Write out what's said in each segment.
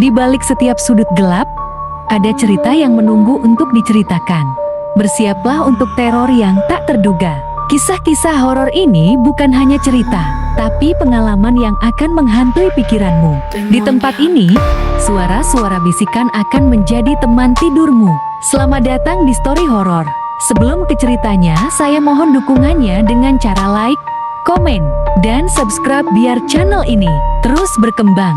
Di balik setiap sudut gelap, ada cerita yang menunggu untuk diceritakan. Bersiaplah untuk teror yang tak terduga. Kisah-kisah horor ini bukan hanya cerita, tapi pengalaman yang akan menghantui pikiranmu. Di tempat ini, suara-suara bisikan akan menjadi teman tidurmu. Selamat datang di Story Horor. Sebelum ke ceritanya, saya mohon dukungannya dengan cara like, komen, dan subscribe biar channel ini terus berkembang.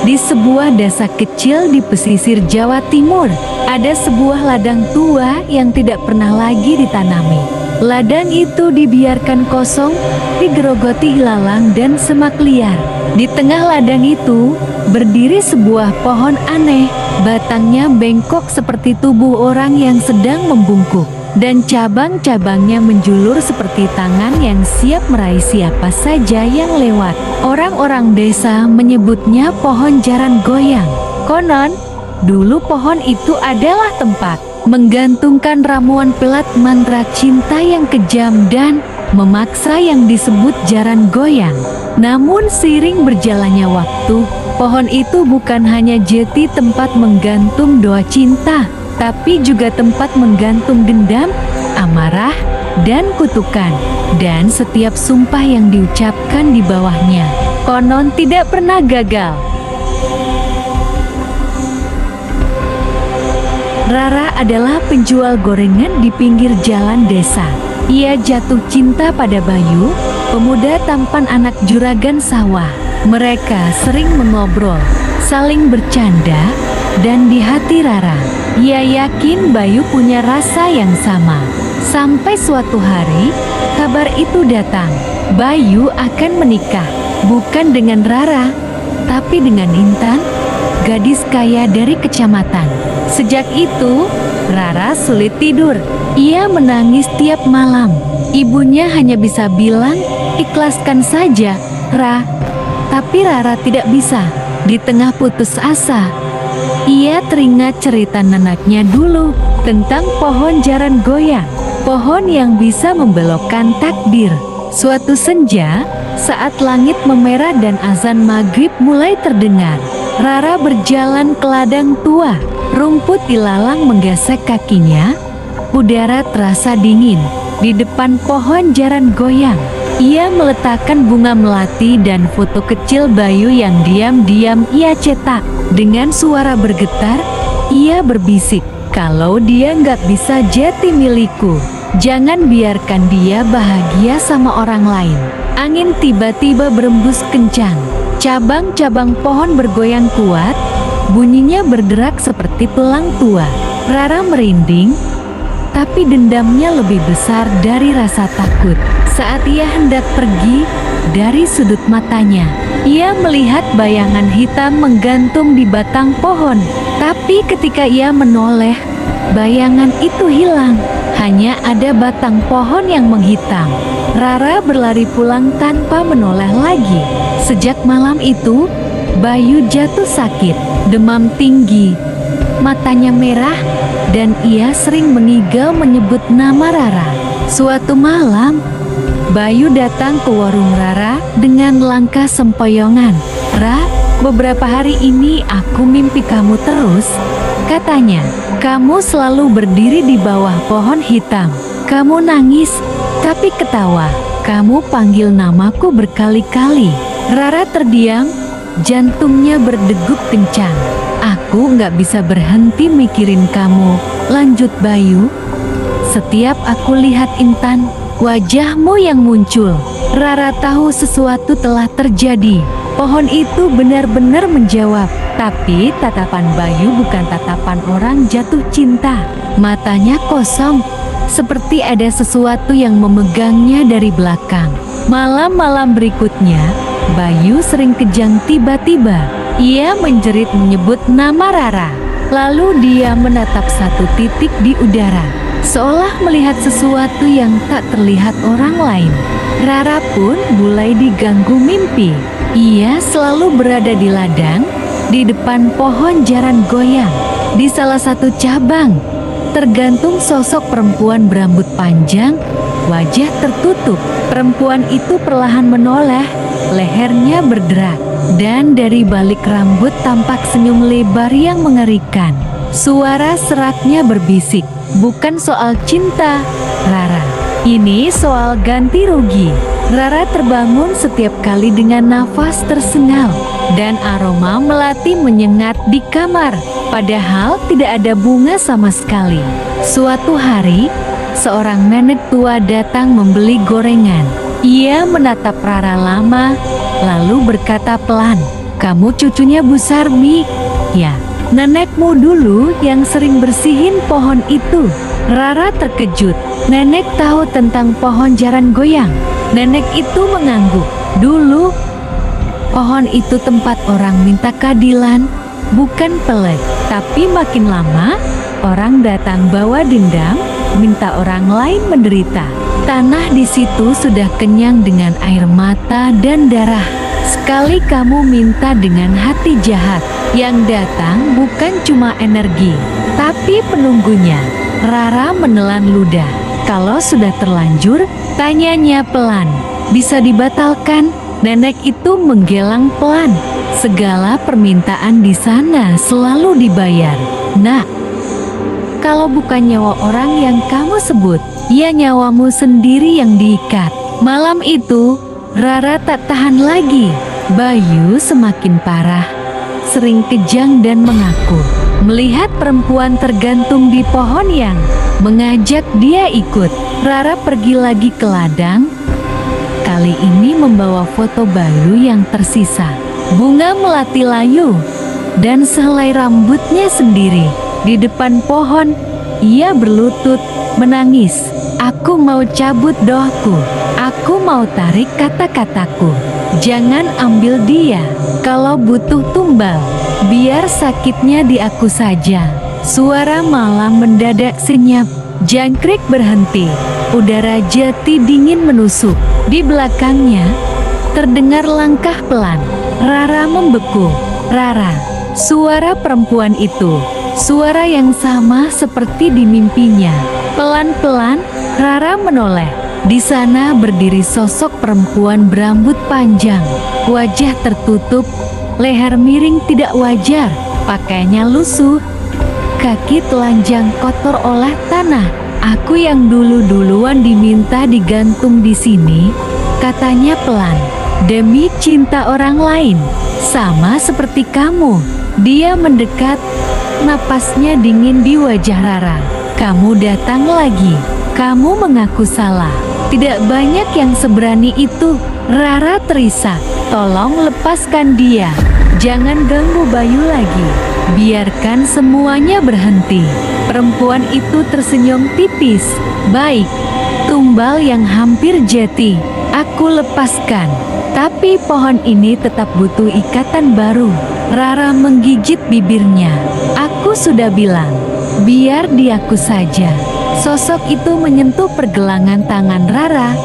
Di sebuah desa kecil di pesisir Jawa Timur, ada sebuah ladang tua yang tidak pernah lagi ditanami. Ladang itu dibiarkan kosong, digerogoti ilalang dan semak liar. Di tengah ladang itu, berdiri sebuah pohon aneh. Batangnya bengkok seperti tubuh orang yang sedang membungkuk, dan cabang-cabangnya menjulur seperti tangan yang siap meraih siapa saja yang lewat. Orang-orang desa menyebutnya pohon jaran goyang. Konon, dulu pohon itu adalah tempat menggantungkan ramuan pelat mantra cinta yang kejam dan memaksa yang disebut jaran goyang. Namun seiring berjalannya waktu, pohon itu bukan hanya jadi tempat menggantung doa cinta, tapi juga tempat menggantung dendam, amarah, dan kutukan. Dan setiap sumpah yang diucapkan di bawahnya, konon tidak pernah gagal. Rara adalah penjual gorengan di pinggir jalan desa. Ia jatuh cinta pada Bayu, pemuda tampan anak juragan sawah. Mereka sering mengobrol, saling bercanda, dan di hati Rara, ia yakin Bayu punya rasa yang sama. Sampai suatu hari, kabar itu datang. Bayu akan menikah, bukan dengan Rara, tapi dengan Intan, gadis kaya dari kecamatan. Sejak itu, Rara sulit tidur. Ia menangis tiap malam. Ibunya hanya bisa bilang, "Ikhlaskan saja, Ra." Tapi Rara tidak bisa. Di tengah putus asa, ia teringat cerita neneknya dulu tentang pohon jaran goyang, pohon yang bisa membelokkan takdir. Suatu senja, saat langit memerah dan azan maghrib mulai terdengar, Rara berjalan ke ladang tua. Rumput ilalang menggesek kakinya, udara terasa dingin. Di depan pohon jaran goyang, ia meletakkan bunga melati dan foto kecil Bayu yang diam-diam ia cetak. Dengan suara bergetar, ia berbisik, "Kalau dia nggak bisa jadi milikku, jangan biarkan dia bahagia sama orang lain." Angin tiba-tiba berembus kencang. Cabang-cabang pohon bergoyang kuat, bunyinya berderak seperti pelang tua. Rara merinding, tapi dendamnya lebih besar dari rasa takut. Saat ia hendak pergi, dari sudut matanya, ia melihat bayangan hitam menggantung di batang pohon. Tapi ketika ia menoleh, bayangan itu hilang. Hanya ada batang pohon yang menghitam. Rara berlari pulang tanpa menoleh lagi. Sejak malam itu, Bayu jatuh sakit, demam tinggi, matanya merah, dan ia sering mengigau menyebut nama Rara. Suatu malam, Bayu datang ke warung Rara dengan langkah sempoyongan. "Ra, beberapa hari ini aku mimpi kamu terus," katanya. "Kamu selalu berdiri di bawah pohon hitam. Kamu nangis, tapi ketawa. Kamu panggil namaku berkali-kali." Rara terdiam, jantungnya berdegup kencang. "Aku nggak bisa berhenti mikirin kamu," lanjut Bayu. "Setiap aku lihat Intan, wajahmu yang muncul." Rara tahu sesuatu telah terjadi. Pohon itu benar-benar menjawab. Tapi tatapan Bayu bukan tatapan orang jatuh cinta. Matanya kosong, seperti ada sesuatu yang memegangnya dari belakang. Malam-malam berikutnya, Bayu sering kejang tiba-tiba. Ia menjerit menyebut nama Rara. Lalu dia menatap satu titik di udara, seolah melihat sesuatu yang tak terlihat orang lain. Rara pun mulai diganggu mimpi. Ia selalu berada di ladang, di depan pohon jaran goyang. Di salah satu cabang, tergantung sosok perempuan berambut panjang, wajah tertutup. Perempuan itu perlahan menoleh, lehernya berderak. Dan dari balik rambut tampak senyum lebar yang mengerikan. Suara seraknya berbisik, "Bukan soal cinta, Rara. Ini soal ganti rugi." Rara terbangun setiap kali dengan nafas tersengal, dan aroma melati menyengat di kamar. Padahal tidak ada bunga sama sekali. Suatu hari, seorang nenek tua datang membeli gorengan. Ia menatap Rara lama, lalu berkata pelan, "Kamu cucunya Bu Sarmi?" "Ya, nenekmu dulu yang sering bersihin pohon itu." Rara terkejut. Nenek tahu tentang pohon jaran goyang. Nenek itu mengangguk. "Dulu, pohon itu tempat orang minta keadilan, bukan pelet. Tapi makin lama, orang datang bawa dendam, minta orang lain menderita. Tanah di situ sudah kenyang dengan air mata dan darah. Sekali kamu minta dengan hati jahat, yang datang bukan cuma energi, tapi penunggunya." Rara menelan ludah. Kalau sudah terlanjur, tanyanya pelan, "Bisa dibatalkan?" Nenek itu menggelang pelan. "Segala permintaan di sana selalu dibayar, Nak. Kalau bukan nyawa orang yang kamu sebut, ya nyawamu sendiri yang diikat." Malam itu, Rara tak tahan lagi. Bayu semakin parah, sering kejang dan mengaku. Melihat perempuan tergantung di pohon yang mengajak dia ikut, Rara pergi lagi ke ladang. Kali ini membawa foto Bayu yang tersisa, bunga melati layu, dan sehelai rambutnya sendiri. Di depan pohon, ia berlutut, menangis. "Aku mau cabut doaku. Aku mau tarik kata-kataku. Jangan ambil dia. Kalau butuh tumbal, biar sakitnya di aku saja." Suara malam mendadak senyap. Jangkrik berhenti. Udara jati dingin menusuk. Di belakangnya, terdengar langkah pelan. Rara membeku. "Rara." Suara perempuan itu. Suara yang sama seperti di mimpinya. Pelan-pelan, Rara menoleh. Di sana berdiri sosok perempuan berambut panjang. Wajah tertutup, leher miring tidak wajar, pakaiannya lusuh, kaki telanjang kotor oleh tanah. "Aku yang dulu-duluan diminta digantung di sini," katanya pelan. "Demi cinta orang lain, sama seperti kamu." Dia mendekat, napasnya dingin di wajah Rara. "Kamu datang lagi. Kamu mengaku salah. Tidak banyak yang seberani itu." Rara terisak. "Tolong lepaskan dia. Jangan ganggu Bayu lagi. Biarkan semuanya berhenti." Perempuan itu tersenyum tipis. "Baik, tumbal yang hampir jati, aku lepaskan. Tapi pohon ini tetap butuh ikatan baru." Rara menggigit bibirnya. "Aku sudah bilang, biar diaku saja." Sosok itu menyentuh pergelangan tangan Rara.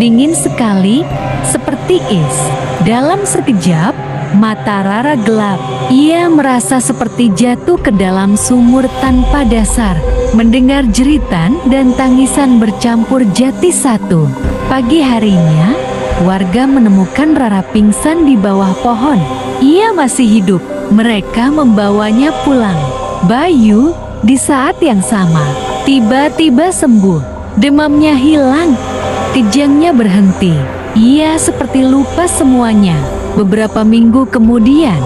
Dingin sekali, seperti es. Dalam sekejap, mata Rara gelap. Ia merasa seperti jatuh ke dalam sumur tanpa dasar. Mendengar jeritan dan tangisan bercampur jadi satu. Pagi harinya, warga menemukan Rara pingsan di bawah pohon. Ia masih hidup. Mereka membawanya pulang. Bayu, di saat yang sama, tiba-tiba sembuh. Demamnya hilang. Kejangnya berhenti. Ia seperti lupa semuanya. Beberapa minggu kemudian,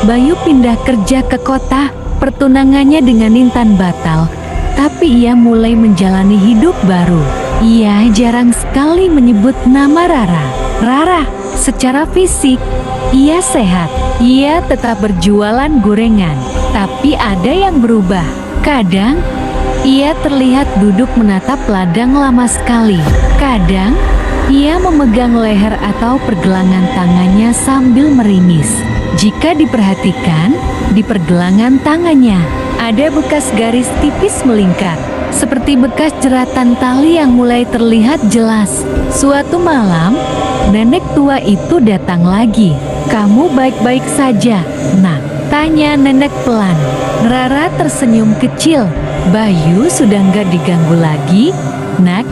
Bayu pindah kerja ke kota. Pertunangannya dengan Intan batal, tapi ia mulai menjalani hidup baru. Ia jarang sekali menyebut nama Rara. Rara, secara fisik, ia sehat. Ia tetap berjualan gorengan, tapi ada yang berubah. Kadang, ia terlihat duduk menatap ladang lama sekali. Kadang, ia memegang leher atau pergelangan tangannya sambil meringis. Jika diperhatikan, di pergelangan tangannya ada bekas garis tipis melingkar, seperti bekas jeratan tali yang mulai terlihat jelas. Suatu malam, nenek tua itu datang lagi. "Kamu baik-baik saja, Nak?" tanya nenek pelan. Rara tersenyum kecil. "Bayu sudah nggak diganggu lagi, Nak.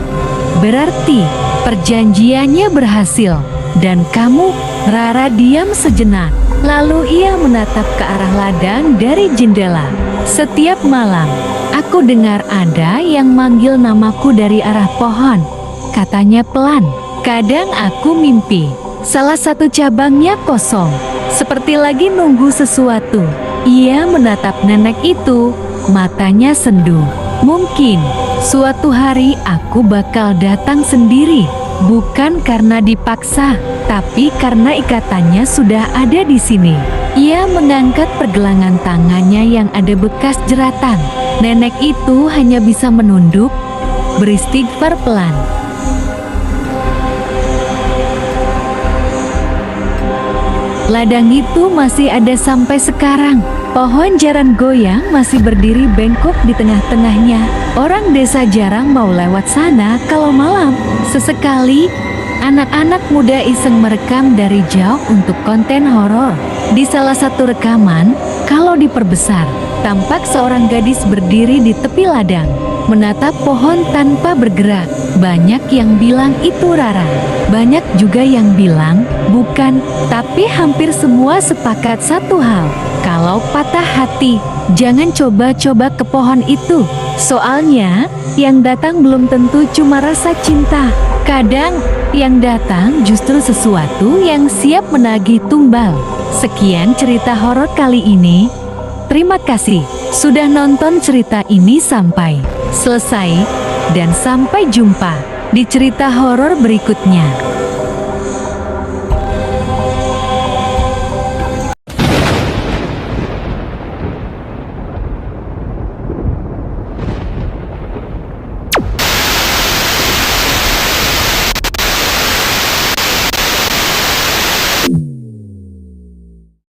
Berarti perjanjiannya berhasil. Dan kamu?" Rara diam sejenak. Lalu ia menatap ke arah ladang dari jendela. "Setiap malam, aku dengar ada yang manggil namaku dari arah pohon," katanya pelan. "Kadang aku mimpi salah satu cabangnya kosong, seperti lagi nunggu sesuatu." Ia menatap nenek itu, matanya sendu. "Mungkin suatu hari aku bakal datang sendiri, bukan karena dipaksa, tapi karena ikatannya sudah ada di sini." Ia mengangkat pergelangan tangannya yang ada bekas jeratan. Nenek itu hanya bisa menunduk, beristighfar pelan. Ladang itu masih ada sampai sekarang. Pohon jaran goyang masih berdiri bengkok di tengah-tengahnya. Orang desa jarang mau lewat sana kalau malam. Sesekali, anak-anak muda iseng merekam dari jauh untuk konten horor. Di salah satu rekaman, kalau diperbesar, tampak seorang gadis berdiri di tepi ladang, menatap pohon tanpa bergerak. Banyak yang bilang itu Rara, banyak juga yang bilang bukan, tapi hampir semua sepakat satu hal. Kalau patah hati, jangan coba-coba ke pohon itu. Soalnya, yang datang belum tentu cuma rasa cinta. Kadang, yang datang justru sesuatu yang siap menagih tumbal. Sekian cerita horor kali ini. Terima kasih sudah nonton cerita ini sampai selesai. Dan sampai jumpa di cerita horor berikutnya.